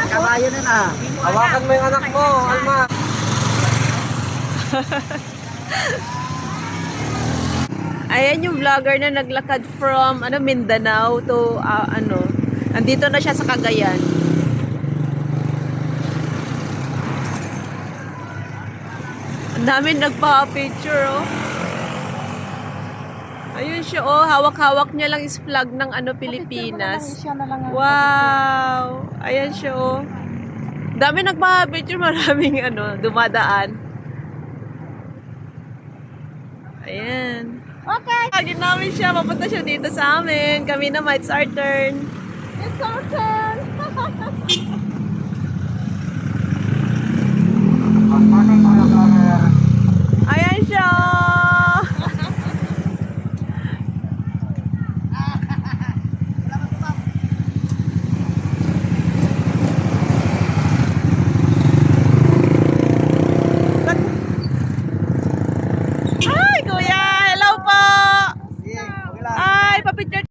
Kabayo na na. Hawakan mo yung anak mo, Alma. Ayan yung vlogger na naglakad from Mindanao to andito na siya sa Cagayan. Ang dami nagpa-picture oh. Ayun siya oh, hawak-hawak niya lang is flag ng Pilipinas. Wow! Ayan siya oh. Dami nagpa-picture, maraming dumadaan. Ayan. Okay. Lagi namin siya, papunta siya dito sa amin. Kami naman, it's our turn. It's our turn.